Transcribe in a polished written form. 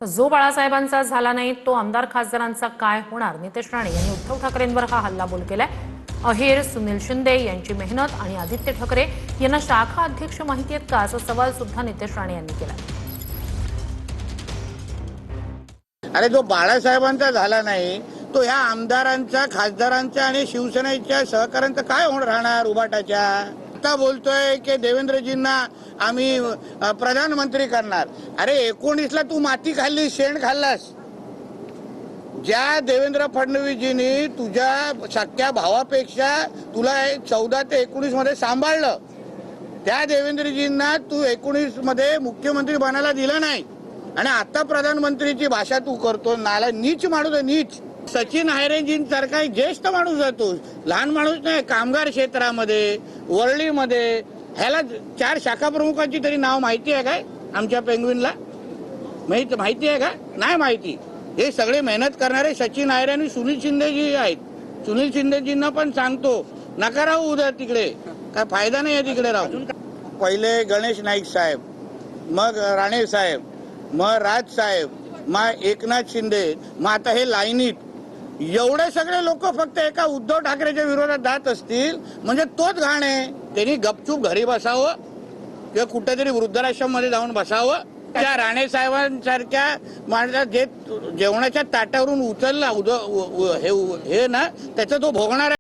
तर जो बाळासाहेबांचा झाला नाही तो आमदार खासदारांचा काय होणार? नितेश राणे यांनी उद्धव ठाकरेंवर हा हल्लाबोल केलाय। अहेर, सुनील शिंदे यांची मेहनत आणि आदित्य ठाकरे यांना शाखा अध्यक्ष माहिती आहेत का, असा सवाल सुद्धा नितेश राणे यांनी केला। अरे जो बाळासाहेबांचा झाला नाही तो ह्या आमदारांचा, खासदारांचा आणि शिवसेनेच्या सहकाऱ्यांचा काय होणार राहणार उभाटाच्या? आता बोलतोय की देवेंद्रजींना आम्ही प्रधानमंत्री करणार। अरे 19ला तू माती खाल्ली, शेण खाल्लास। ज्या देवेंद्र फडणवीसजींनी तुझ्या सख्या भावापेक्षा तुला 14 ते 19 मध्ये सांभाळलं, त्या देवेंद्रजींना तू 19 मध्ये मुख्यमंत्री बनायला दिलं नाही आणि आता प्रधानमंत्रीची भाषा तू करतो। नाला नीच माणूस आहे, नीच। सचिन हायरेंजींसारखा ज्येष्ठ माणूस जातो, लहान माणूस नाही। कामगार क्षेत्रामध्ये, वरळीमध्ये ह्याला 4 शाखा प्रमुखांची तरी नाव माहिती आहे काय? आमच्या पेंगविनला माहिती आहे का? नाही माहिती। हे सगळे मेहनत करणारे सचिन हायरे आणि सुनील शिंदेजी आहेत। सुनील शिंदेजींना पण सांगतो, नका राहू उद्या तिकडे, काय फायदा नाही आहे तिकडे राहून। पहिले गणेश नाईक साहेब, मग राणे साहेब, मग राज साहेब, मग एकनाथ शिंदे, मग आता हे लाईनीत एवढे सगळे लोक फक्त एका उद्धव ठाकरेच्या विरोधात जात असतील म्हणजे तोच घाण आहे। त्यांनी गपचूप घरी बसावं किंवा कुठेतरी वृद्धाश्रम मध्ये जाऊन बसावं। त्या राणे साहेबांसारख्या माणसा जे जेवणाच्या ताटावरून उचलला हे ना, त्याचा तो भोगणार आहे।